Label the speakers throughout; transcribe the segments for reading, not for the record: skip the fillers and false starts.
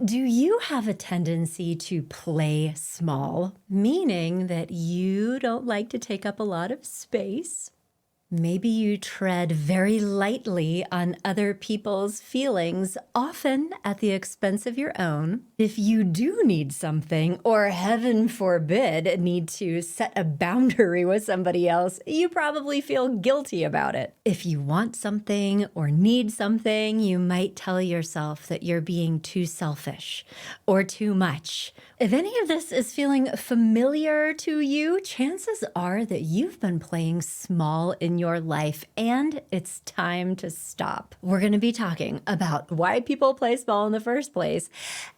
Speaker 1: Do you have a tendency to play small, meaning that you don't like to take up a lot of space? Maybe you tread very lightly on other people's feelings, often at the expense of your own. If you do need something, or heaven forbid, need to set a boundary with somebody else, you probably feel guilty about it. If you want something or need something, you might tell yourself that you're being too selfish or too much. If any of this is feeling familiar to you, chances are that you've been playing small in your life and it's time to stop. We're going to be talking about why people play small in the first place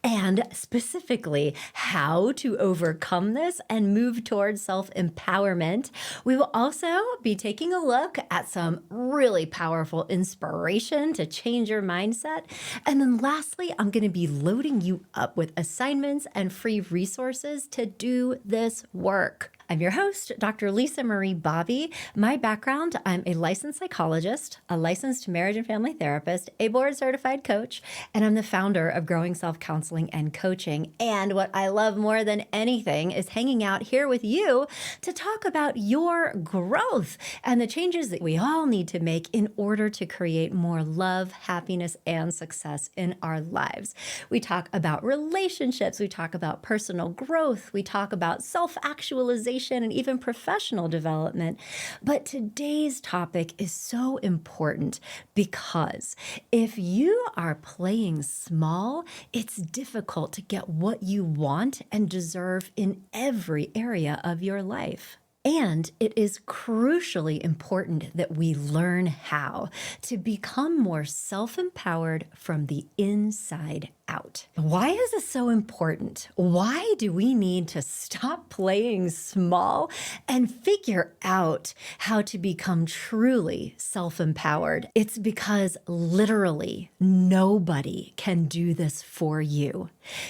Speaker 1: and specifically how to overcome this and move towards self-empowerment. We will also be taking a look at some really powerful inspiration to change your mindset. And then lastly, I'm going to be loading you up with assignments and free resources to do this work. I'm your host, Dr. Lisa Marie Bobby. My background, I'm a licensed psychologist, a licensed marriage and family therapist, a board-certified coach, and I'm the founder of Growing Self-Counseling and Coaching. And what I love more than anything is hanging out here with you to talk about your growth and the changes that we all need to make in order to create more love, happiness, and success in our lives. We talk about relationships, we talk about personal growth, we talk about self-actualization, and even professional development. But today's topic is so important because if you are playing small, it's difficult to get what you want and deserve in every area of your life. And it is crucially important that we learn how to become more self-empowered from the inside out. Why is this so important? Why do we need to stop playing small and figure out how to become truly self-empowered? It's because literally nobody can do this for you.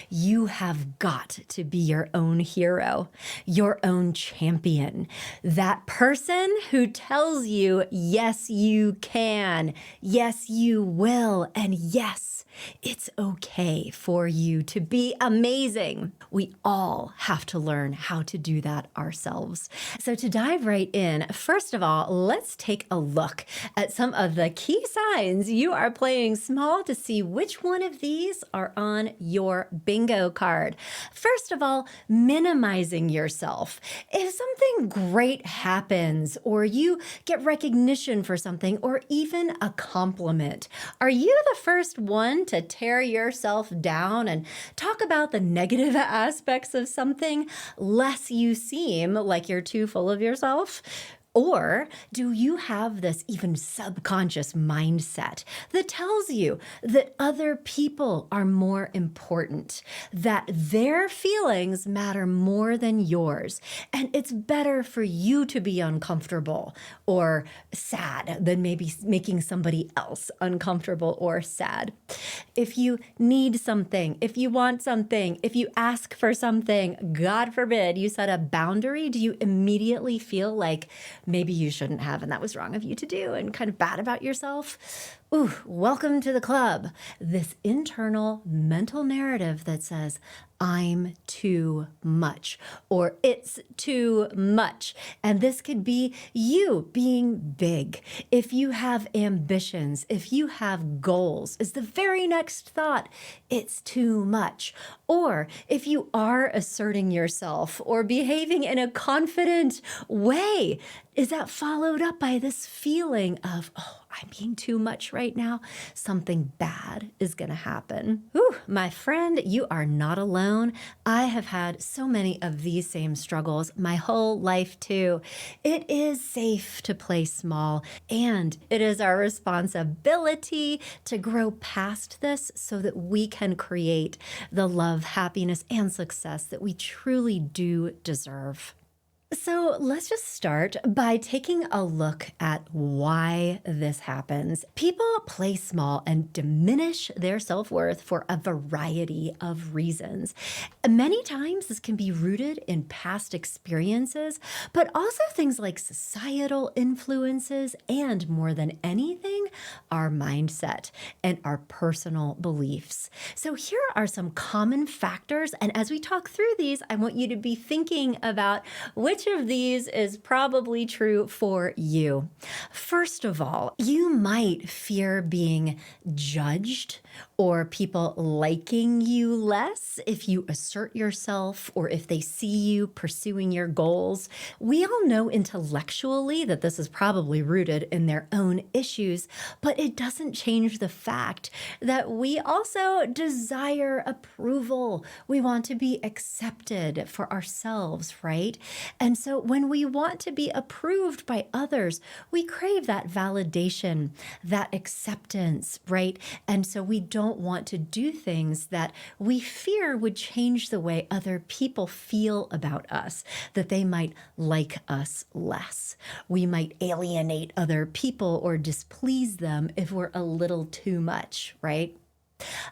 Speaker 1: You have got to be your own hero, your own champion, that person who tells you, yes, you can, yes, you will, and yes, it's okay for you to be amazing. We all have to learn how to do that ourselves. So to dive right in, first of all, let's take a look at some of the key signs you are playing small to see which one of these are on your bingo card. First of all, minimizing yourself. If something great happens or you get recognition for something or even a compliment, are you the first one to tear yourself down and talk about the negative aspects of something lest you seem like you're too full of yourself? Or do you have this even subconscious mindset that tells you that other people are more important, that their feelings matter more than yours, and it's better for you to be uncomfortable or sad than maybe making somebody else uncomfortable or sad? If you need something, if you want something, if you ask for something, God forbid you set a boundary, do you immediately feel like maybe you shouldn't have, and that was wrong of you to do, and kind of bad about yourself? Ooh, welcome to the club. This internal mental narrative that says, I'm too much, or it's too much. And this could be you being big. If you have ambitions, if you have goals, is the very next thought, it's too much. Or if you are asserting yourself or behaving in a confident way, is that followed up by this feeling of, oh, I'm being too much right now? Something bad is going to happen. Whew, my friend, you are not alone. I have had so many of these same struggles my whole life too. It is safe to play small, and it is our responsibility to grow past this so that we can create the love, happiness, and success that we truly do deserve. So let's just start by taking a look at why this happens. People play small and diminish their self worth for a variety of reasons. Many times, this can be rooted in past experiences, but also things like societal influences and, more than anything, our mindset and our personal beliefs. So, here are some common factors. And as we talk through these, I want you to be thinking about which of these is probably true for you. First of all, you might fear being judged or people liking you less if you assert yourself or if they see you pursuing your goals. We all know intellectually that this is probably rooted in their own issues, but it doesn't change the fact that we also desire approval. We want to be accepted for ourselves, right? And so when we want to be approved by others, we crave that validation, that acceptance, right? And so we don't want to do things that we fear would change the way other people feel about us, that they might like us less. We might alienate other people or displease them if we're a little too much, right?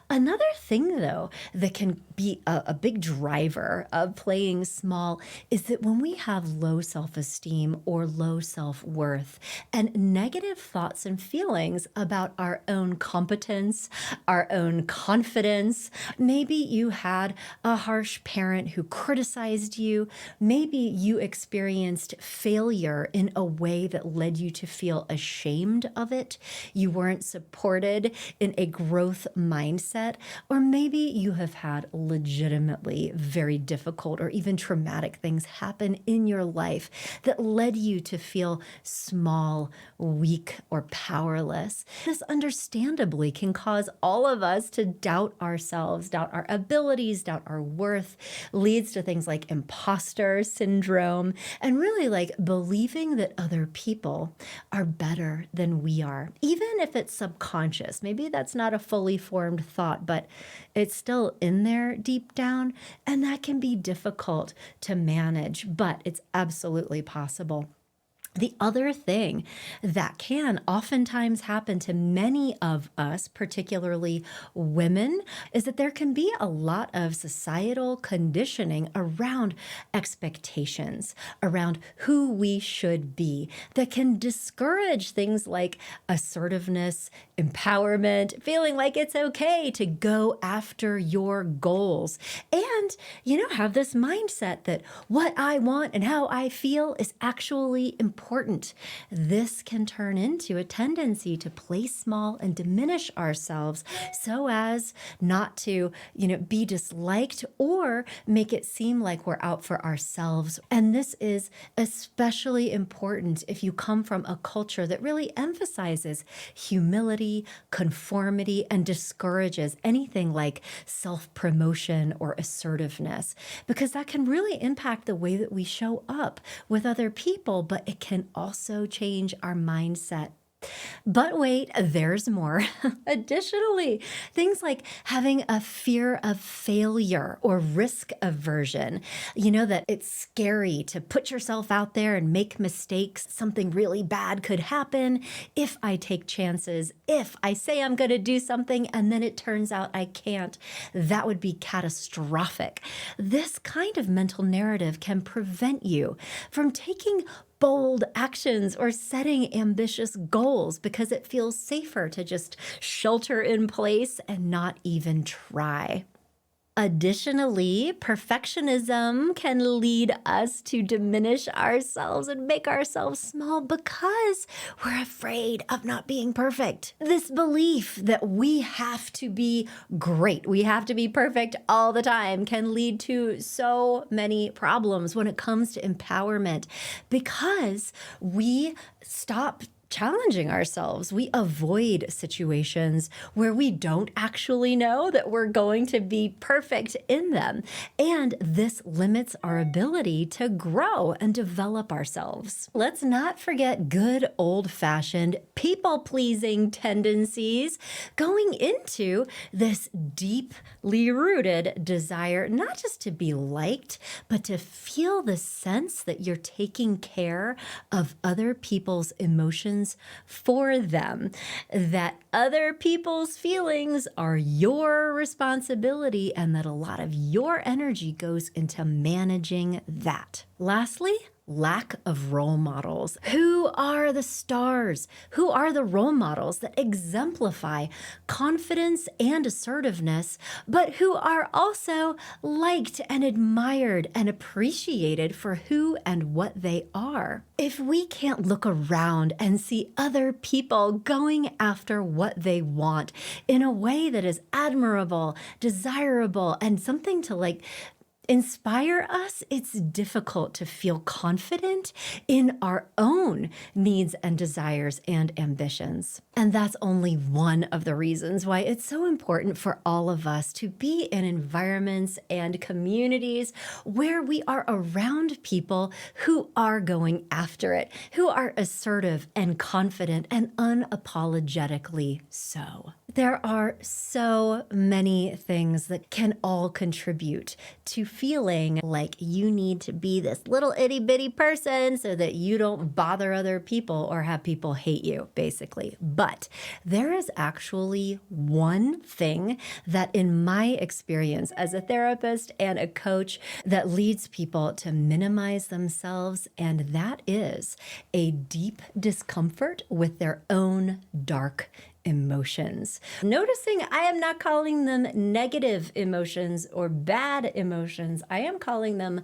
Speaker 1: Another thing, though, that can be a big driver of playing small is that when we have low self esteem or low self worth and negative thoughts and feelings about our own competence, our own confidence, maybe you had a harsh parent who criticized you, maybe you experienced failure in a way that led you to feel ashamed of it, you weren't supported in a growth mindset, or maybe you have had legitimately very difficult or even traumatic things happen in your life that led you to feel small, weak, or powerless. This understandably can cause all of us to doubt ourselves, doubt our abilities, doubt our worth, leads to things like imposter syndrome, and really like believing that other people are better than we are, even if it's subconscious. Maybe that's not a fully formed thought, but it's still in there deep down, and that can be difficult to manage, but it's absolutely possible. The other thing that can oftentimes happen to many of us, particularly women, is that there can be a lot of societal conditioning around expectations, around who we should be, that can discourage things like assertiveness, empowerment, feeling like it's okay to go after your goals, and, have this mindset that what I want and how I feel is actually important. This can turn into a tendency to play small and diminish ourselves so as not to, be disliked or make it seem like we're out for ourselves. And this is especially important if you come from a culture that really emphasizes humility, conformity, and discourages anything like self-promotion or assertiveness, because that can really impact the way that we show up with other people, but it can also change our mindset. But wait, there's more. Additionally, things like having a fear of failure or risk aversion, that it's scary to put yourself out there and make mistakes. Something really bad could happen if I take chances, if I say I'm going to do something and then it turns out I can't. That would be catastrophic. This kind of mental narrative can prevent you from taking bold actions or setting ambitious goals because it feels safer to just shelter in place and not even try. Additionally, perfectionism can lead us to diminish ourselves and make ourselves small because we're afraid of not being perfect. This belief that we have to be great, we have to be perfect all the time, can lead to so many problems when it comes to empowerment because we stop challenging ourselves. We avoid situations where we don't actually know that we're going to be perfect in them. And this limits our ability to grow and develop ourselves. Let's not forget good old-fashioned people-pleasing tendencies going into this deeply rooted desire, not just to be liked, but to feel the sense that you're taking care of other people's emotions for them, that other people's feelings are your responsibility, and that a lot of your energy goes into managing that. Lastly, lack of role models. Who are the stars? Who are the role models that exemplify confidence and assertiveness, but who are also liked and admired and appreciated for who and what they are? If we can't look around and see other people going after what they want in a way that is admirable, desirable, and something to inspire us, it's difficult to feel confident in our own needs and desires and ambitions. And that's only one of the reasons why it's so important for all of us to be in environments and communities where we are around people who are going after it, who are assertive and confident and unapologetically so. There are so many things that can all contribute to feeling like you need to be this little itty bitty person so that you don't bother other people or have people hate you, basically. But there is actually one thing that, in my experience as a therapist and a coach, that leads people to minimize themselves, and that is a deep discomfort with their own dark emotions. Noticing I am not calling them negative emotions or bad emotions. I am calling them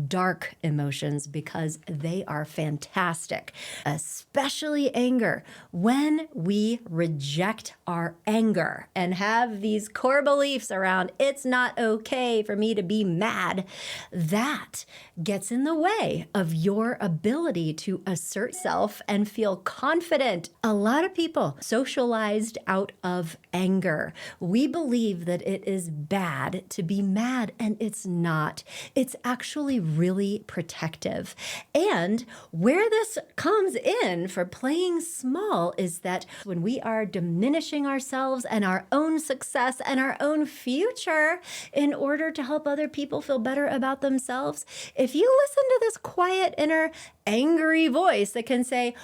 Speaker 1: dark emotions because they are fantastic, especially anger. When we reject our anger and have these core beliefs around it's not okay for me to be mad, that gets in the way of your ability to assert self and feel confident. A lot of people socialize out of anger. We believe that it is bad to be mad, and it's not. It's actually really protective. And where this comes in for playing small is that when we are diminishing ourselves and our own success and our own future in order to help other people feel better about themselves, if you listen to this quiet inner angry voice that can say,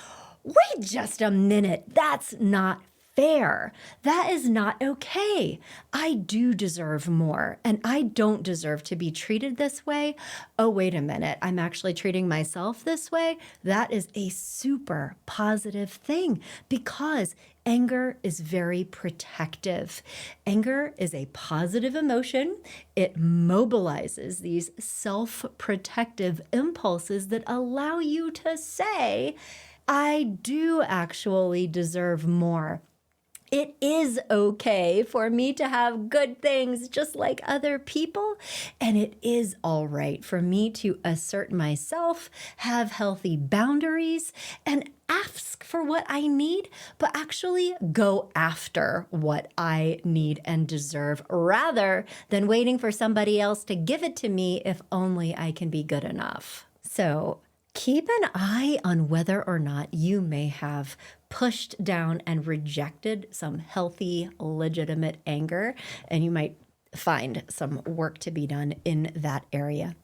Speaker 1: wait just a minute, that's not fair. That is not okay. I do deserve more, and I don't deserve to be treated this way. Oh, wait a minute. I'm actually treating myself this way. That is a super positive thing because anger is very protective. Anger is a positive emotion. It mobilizes these self-protective impulses that allow you to say, I do actually deserve more. It is okay for me to have good things just like other people, and it is all right for me to assert myself, have healthy boundaries, and ask for what I need, but actually go after what I need and deserve rather than waiting for somebody else to give it to me if only I can be good enough. So keep an eye on whether or not you may have pushed down and rejected some healthy, legitimate anger, and you might find some work to be done in that area.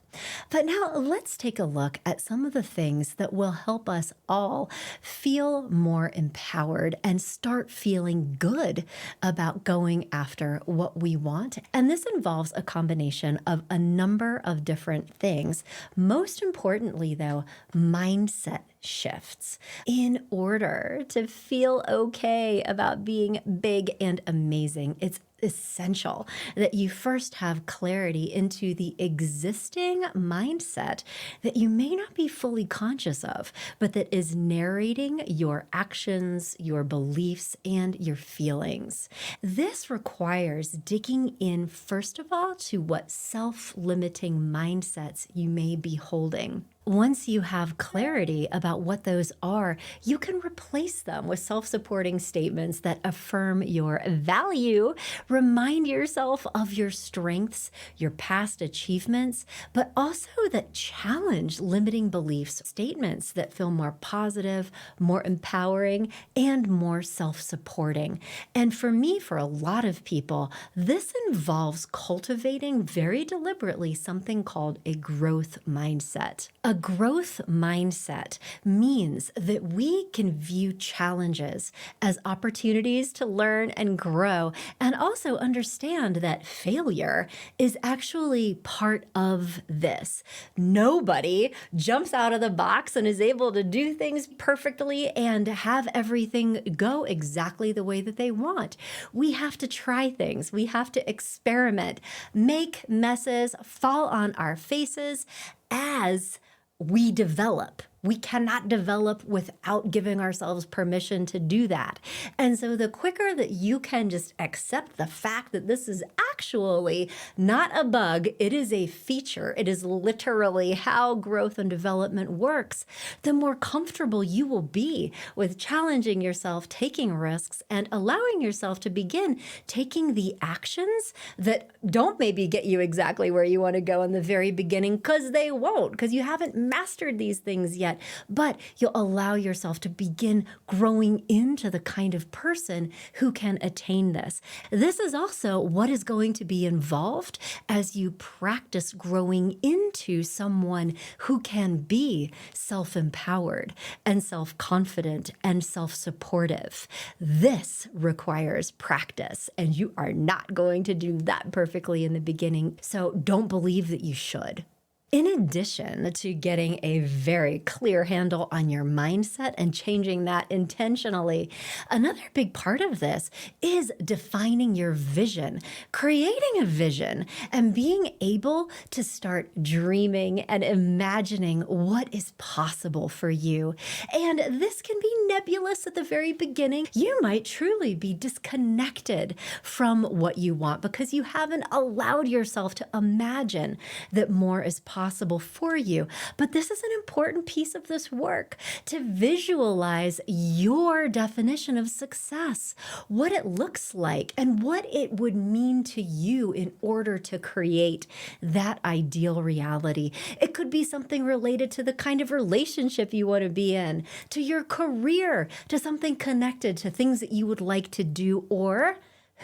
Speaker 1: But now let's take a look at some of the things that will help us all feel more empowered and start feeling good about going after what we want. And this involves a combination of a number of different things. Most importantly, though, mindset shifts. In order to feel okay about being big and amazing, it's essential that you first have clarity into the existing mindset that you may not be fully conscious of, but that is narrating your actions, your beliefs, and your feelings. This requires digging in, first of all, to what self-limiting mindsets you may be holding. Once you have clarity about what those are, you can replace them with self-supporting statements that affirm your value, remind yourself of your strengths, your past achievements, but also that challenge limiting beliefs, statements that feel more positive, more empowering, and more self-supporting. And for me, for a lot of people, this involves cultivating very deliberately something called a growth mindset. A growth mindset means that we can view challenges as opportunities to learn and grow, and also understand that failure is actually part of this. Nobody jumps out of the box and is able to do things perfectly and have everything go exactly the way that they want. We have to try things. We have to experiment, make messes, fall on our faces as we develop. We cannot develop without giving ourselves permission to do that. And so the quicker that you can just accept the fact that this is actually not a bug, it is a feature, it is literally how growth and development works, the more comfortable you will be with challenging yourself, taking risks, and allowing yourself to begin taking the actions that don't maybe get you exactly where you want to go in the very beginning, because they won't, because you haven't mastered these things yet. But you'll allow yourself to begin growing into the kind of person who can attain this. This is also what is going to be involved as you practice growing into someone who can be self-empowered and self-confident and self-supportive. This requires practice, and you are not going to do that perfectly in the beginning, so don't believe that you should. In addition to getting a very clear handle on your mindset and changing that intentionally, another big part of this is defining your vision, creating a vision, and being able to start dreaming and imagining what is possible for you. And this can be nebulous at the very beginning. You might truly be disconnected from what you want because you haven't allowed yourself to imagine that more is possible for you. But this is an important piece of this work, to visualize your definition of success, what it looks like, and what it would mean to you in order to create that ideal reality. It could be something related to the kind of relationship you want to be in, to your career, to something connected to things that you would like to do, or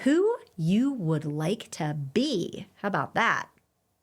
Speaker 1: who you would like to be. How about that?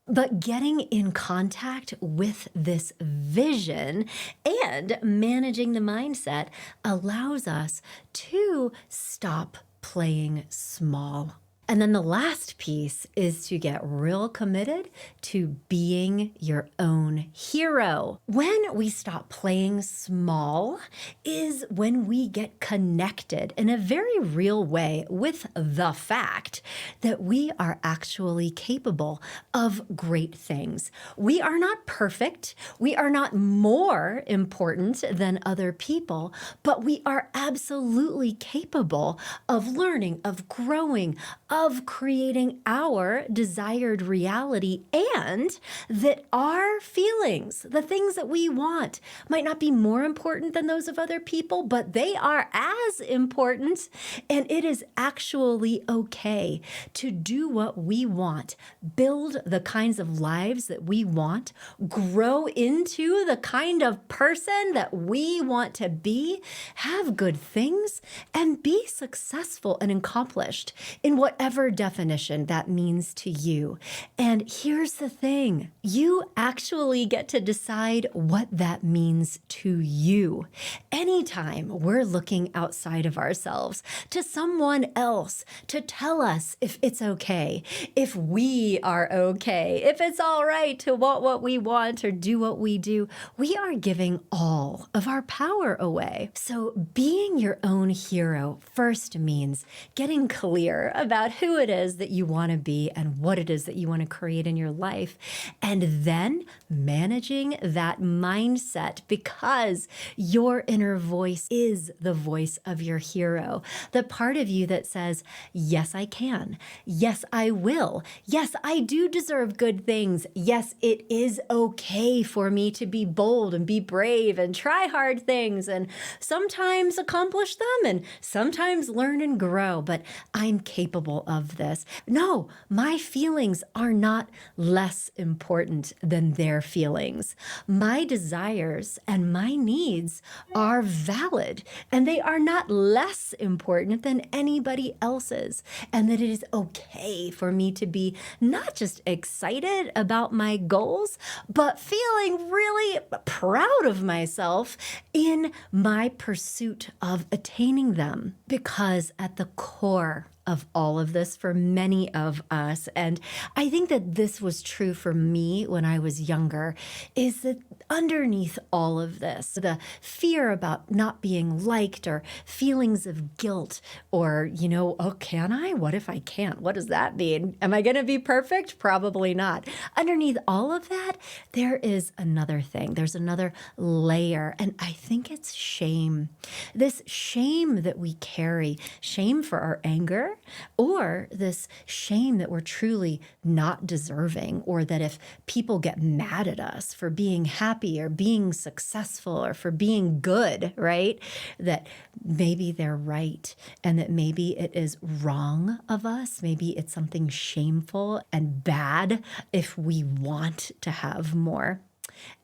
Speaker 1: But getting in contact with this vision and managing the mindset allows us to stop playing small. And then the last piece is to get real committed to being your own hero. When we stop playing small is when we get connected in a very real way with the fact that we are actually capable of great things. We are not perfect. We are not more important than other people, but we are absolutely capable of learning, of growing, of creating our desired reality, and that our feelings, the things that we want, might not be more important than those of other people, but they are as important. And it is actually okay to do what we want, build the kinds of lives that we want, grow into the kind of person that we want to be, have good things, and be successful and accomplished in whatever definition that means to you. And here's the thing, you actually get to decide what that means to you. Anytime we're looking outside of ourselves to someone else to tell us if it's okay, if we are okay, if it's all right to want what we want or do what we do, we are giving all of our power away. So being your own hero first means getting clear about about who it is that you want to be and what it is that you want to create in your life. And then managing that mindset, because your inner voice is the voice of your hero. The part of you that says, yes, I can. Yes, I will. Yes, I do deserve good things. Yes, it is okay for me to be bold and be brave and try hard things and sometimes accomplish them and sometimes learn and grow, but I'm capable of this. No, my feelings are not less important than their feelings. My desires and my needs are valid, and they are not less important than anybody else's, and that it is okay for me to be not just excited about my goals, but feeling really proud of myself in my pursuit of attaining them. Because at the core of all of this for many of us, and I think that this was true for me when I was younger, is that underneath all of this, the fear about not being liked or feelings of guilt or, oh, can I? What if I can't? What does that mean? Am I going to be perfect? Probably not. Underneath all of that, there is another thing. There's another layer, and I think it's shame. This shame that we carry, shame for our anger, or this shame that we're truly not deserving, or that if people get mad at us for being happy or being successful or for being good, right, that maybe they're right and that maybe it is wrong of us. Maybe it's something shameful and bad if we want to have more.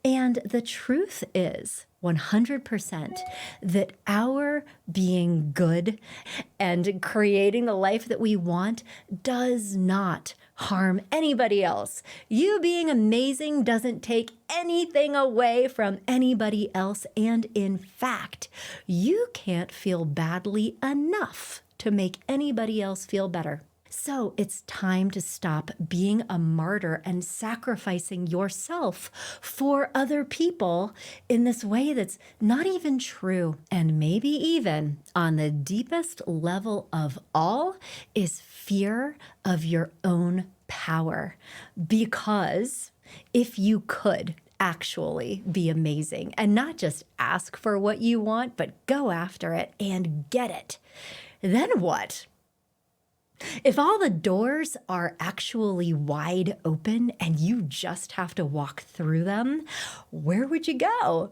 Speaker 1: And the truth is 100% that our being good and creating the life that we want does not harm anybody else. You being amazing doesn't take anything away from anybody else. And in fact, you can't feel badly enough to make anybody else feel better. So it's time to stop being a martyr and sacrificing yourself for other people in this way that's not even true. And maybe even on the deepest level of all is fear of your own power. Because if you could actually be amazing and not just ask for what you want, but go after it and get it, then what? If all the doors are actually wide open and you just have to walk through them, where would you go?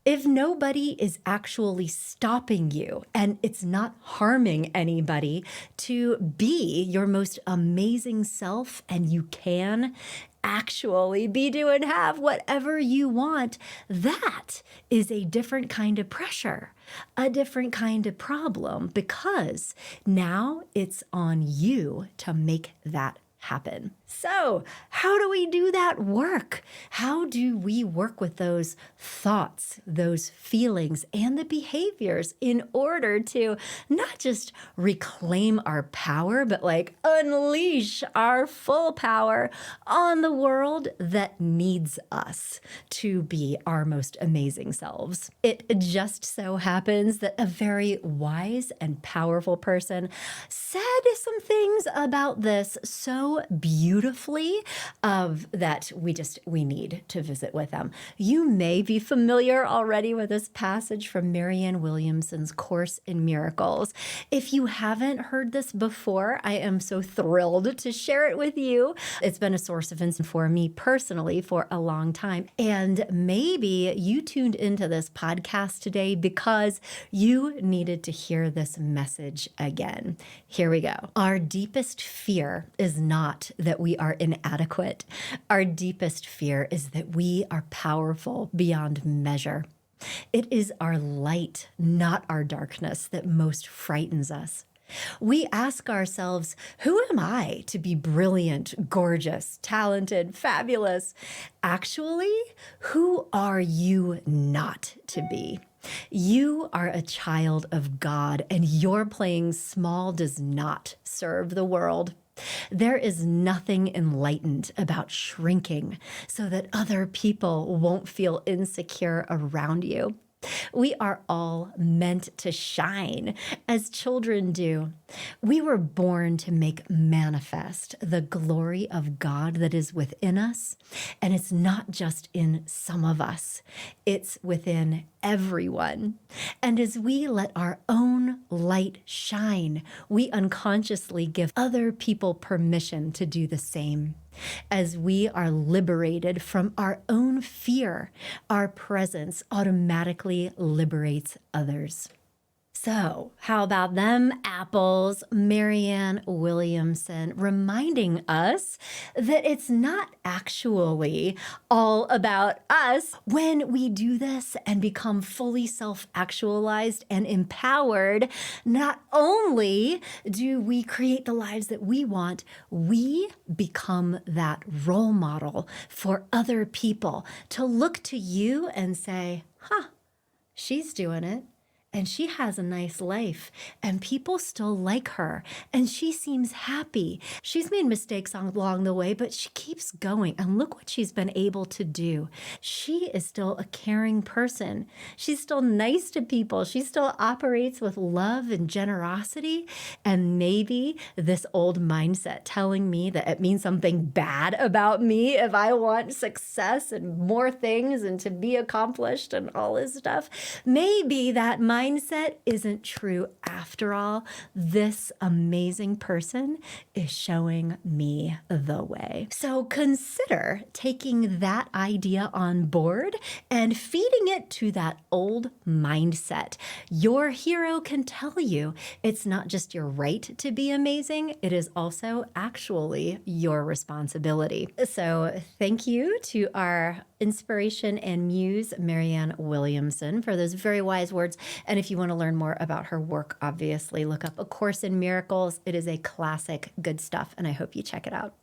Speaker 1: If nobody is actually stopping you and it's not harming anybody to be your most amazing self, and you can actually be, do, and have whatever you want, that is a different kind of pressure, a different kind of problem, because now it's on you to make that happen. So how do we do that work? How do we work with those thoughts, those feelings, and the behaviors in order to not just reclaim our power, but unleash our full power on the world that needs us to be our most amazing selves? It just so happens that a very wise and powerful person said some things about this so beautifully that we need to visit with them. You may be familiar already with this passage from Marianne Williamson's Course in Miracles. If you haven't heard this before, I am so thrilled to share it with you. It's been a source of inspiration for me personally for a long time. And maybe you tuned into this podcast today because you needed to hear this message again. Here we go. Our deepest fear is not that we are inadequate. Our deepest fear is that we are powerful beyond measure. It is our light, not our darkness, that most frightens us. We ask ourselves, who am I to be brilliant, gorgeous, talented, fabulous? Actually, who are you not to be? You are a child of God, and your playing small does not serve the world. There is nothing enlightened about shrinking so that other people won't feel insecure around you. We are all meant to shine as children do. We were born to make manifest the glory of God that is within us. And it's not just in some of us, it's within everyone. And as we let our own light shine, we unconsciously give other people permission to do the same. As we are liberated from our own fear, our presence automatically liberates others. So, how about them apples? Marianne Williamson reminding us that it's not actually all about us when we do this and become fully self-actualized and empowered. Not only do we create the lives that we want, we become that role model for other people to look to you and say, she's doing it. And she has a nice life, and people still like her, and she seems happy. She's made mistakes along the way, but she keeps going, and look what she's been able to do. She is still a caring person. She's still nice to people. She still operates with love and generosity, and maybe this old mindset telling me that it means something bad about me if I want success and more things and to be accomplished and all this stuff, maybe that mindset isn't true after all. This amazing person is showing me the way. So consider taking that idea on board and feeding it to that old mindset. Your hero can tell you it's not just your right to be amazing, it is also actually your responsibility. So thank you to our inspiration and muse, Marianne Williamson, for those very wise words. And if you want to learn more about her work, obviously look up A Course in Miracles. It is a classic good stuff, and I hope you check it out.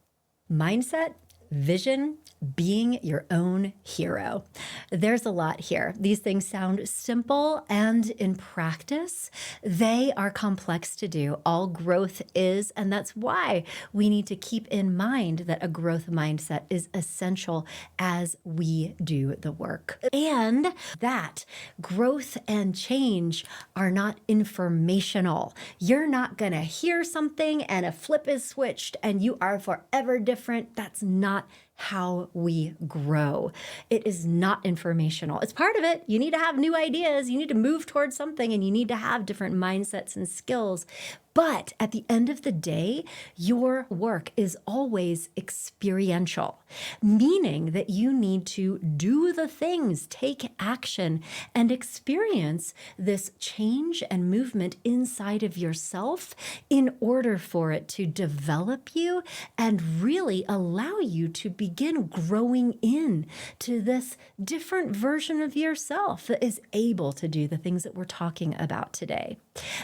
Speaker 1: Mindset, vision, being your own hero. There's a lot here. These things sound simple, and in practice, they are complex to do. All growth is, and that's why we need to keep in mind that a growth mindset is essential as we do the work. And that growth and change are not informational. You're not going to hear something and a flip is switched and you are forever different. That's not how we grow. It is not informational. It's part of it. You need to have new ideas. You need to move towards something, and you need to have different mindsets and skills. But at the end of the day, your work is always experiential, meaning that you need to do the things, take action, and experience this change and movement inside of yourself in order for it to develop you and really allow you to begin growing in to this different version of yourself that is able to do the things that we're talking about today.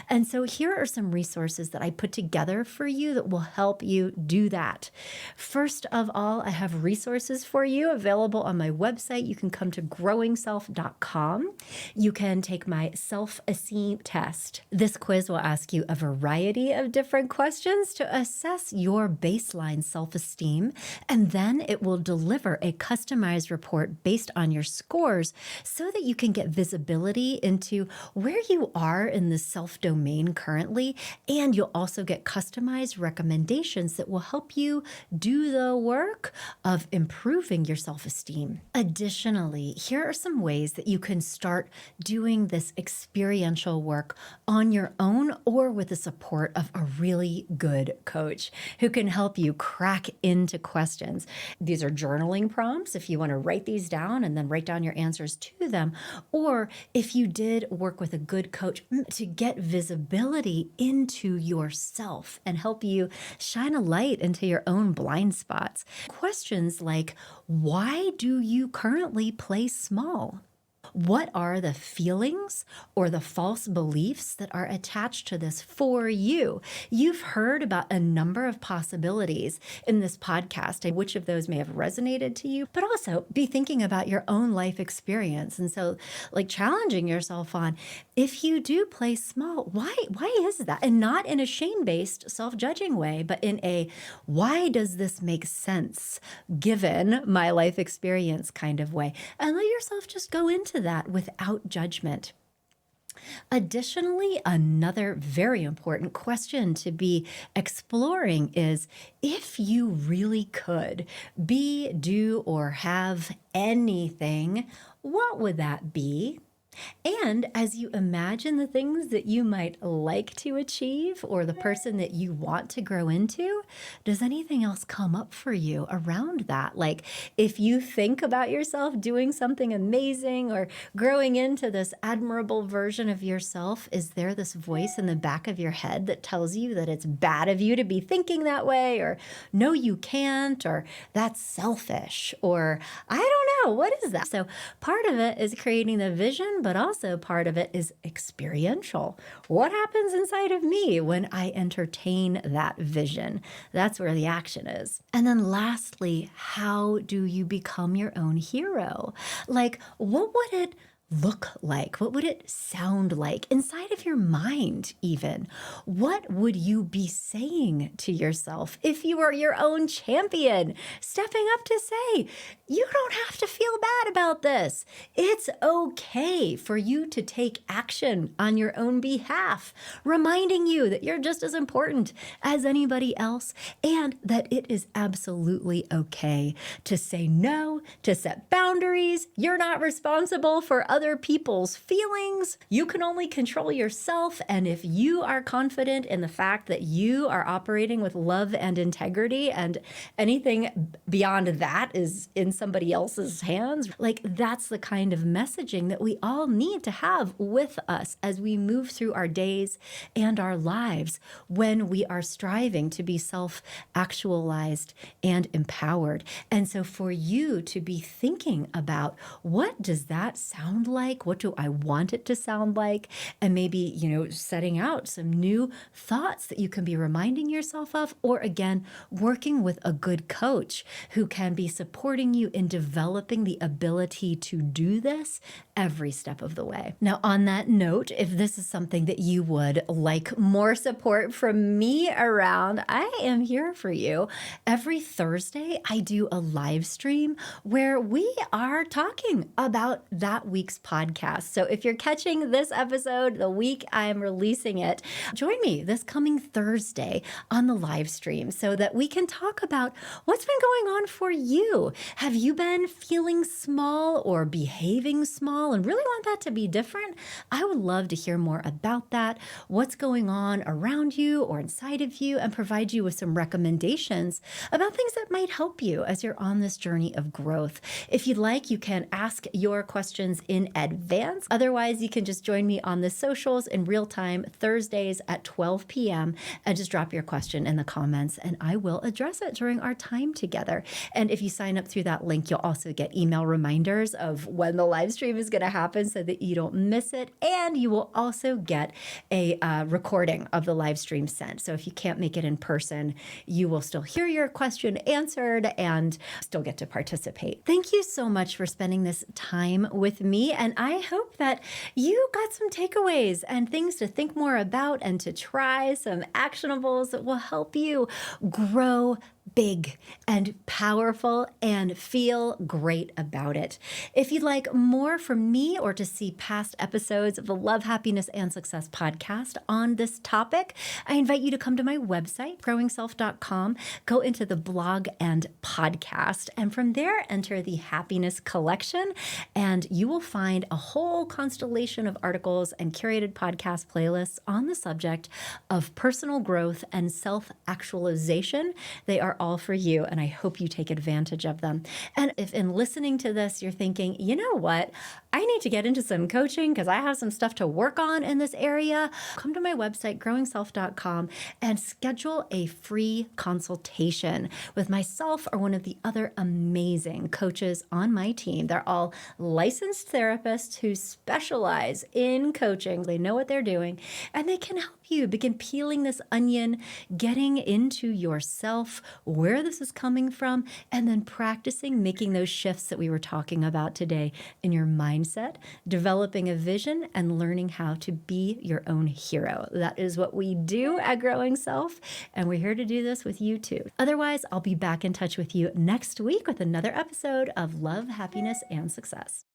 Speaker 1: And so here are some resources that I put together for you that will help you do that. First of all, I have resources for you available on my website. You can come to growingself.com. You can take my self-esteem test. This quiz will ask you a variety of different questions to assess your baseline self-esteem, and then it will deliver a customized report based on your scores so that you can get visibility into where you are in the self-domain currently, and you'll also get customized recommendations that will help you do the work of improving your self-esteem. Additionally, here are some ways that you can start doing this experiential work on your own or with the support of a really good coach who can help you crack into questions. These are journaling prompts if you want to write these down and then write down your answers to them, or if you did work with a good coach to get visibility into yourself and help you shine a light into your own blind spots. Questions like, why do you currently play small? What are the feelings or the false beliefs that are attached to this for you? You've heard about a number of possibilities in this podcast, and which of those may have resonated to you, but also be thinking about your own life experience. And so like challenging yourself on, if you do play small, why is that? And not in a shame-based, self-judging way, but in a, why does this make sense given my life experience kind of way? And let yourself just go into that without judgment. Additionally, another very important question to be exploring is if you really could be, do, or have anything, what would that be? And as you imagine the things that you might like to achieve or the person that you want to grow into, does anything else come up for you around that? Like if you think about yourself doing something amazing or growing into this admirable version of yourself, is there this voice in the back of your head that tells you that it's bad of you to be thinking that way, or no, you can't, or that's selfish, or I don't know, what is that? So part of it is creating the vision, but also part of it is experiential. What happens inside of me when I entertain that vision? That's where the action is. And then lastly, how do you become your own hero? Like, what would it look like? What would it sound like inside of your mind even? What would you be saying to yourself if you were your own champion, stepping up to say, you don't have to feel bad about this. It's okay for you to take action on your own behalf, reminding you that you're just as important as anybody else and that it is absolutely okay to say no, to set boundaries. You're not responsible for other people's feelings. You can only control yourself. And if you are confident in the fact that you are operating with love and integrity, and anything beyond that is in somebody else's hands, like that's the kind of messaging that we all need to have with us as we move through our days and our lives when we are striving to be self-actualized and empowered. And so for you to be thinking about, what does that sound like? What do I want it to sound like? And maybe, setting out some new thoughts that you can be reminding yourself of, or again, working with a good coach who can be supporting you in developing the ability to do this every step of the way. Now, on that note, if this is something that you would like more support from me around, I am here for you. Every Thursday, I do a live stream where we are talking about that week's podcast. So if you're catching this episode the week I am releasing it, join me this coming Thursday on the live stream so that we can talk about what's been going on for you. Have you been feeling small or behaving small and really want that to be different? I would love to hear more about that, what's going on around you or inside of you, and provide you with some recommendations about things that might help you as you're on this journey of growth. If you'd like, you can ask your questions in advance. Otherwise, you can just join me on the socials in real time Thursdays at 12 p.m. and just drop your question in the comments and I will address it during our time together. And if you sign up through that link, you'll also get email reminders of when the live stream is going to happen so that you don't miss it. And you will also get a recording of the live stream sent. So if you can't make it in person, you will still hear your question answered and still get to participate. Thank you so much for spending this time with me. And I hope that you got some takeaways and things to think more about and to try some actionables that will help you grow big and powerful and feel great about it. If you'd like more from me or to see past episodes of the Love, Happiness, and Success podcast on this topic, I invite you to come to my website, growingself.com, go into the blog and podcast, and from there enter the happiness collection, and you will find a whole constellation of articles and curated podcast playlists on the subject of personal growth and self-actualization. They are all for you, and I hope you take advantage of them. And if in listening to this, you're thinking, you know what, I need to get into some coaching because I have some stuff to work on in this area, come to my website, growingself.com, and schedule a free consultation with myself or one of the other amazing coaches on my team. They're all licensed therapists who specialize in coaching. They know what they're doing, and they can help you begin peeling this onion, getting into yourself, where this is coming from, and then practicing making those shifts that we were talking about today in your mindset, developing a vision, and learning how to be your own hero. That is what we do at Growing Self, and we're here to do this with you too. Otherwise, I'll be back in touch with you next week with another episode of Love, Happiness, and Success.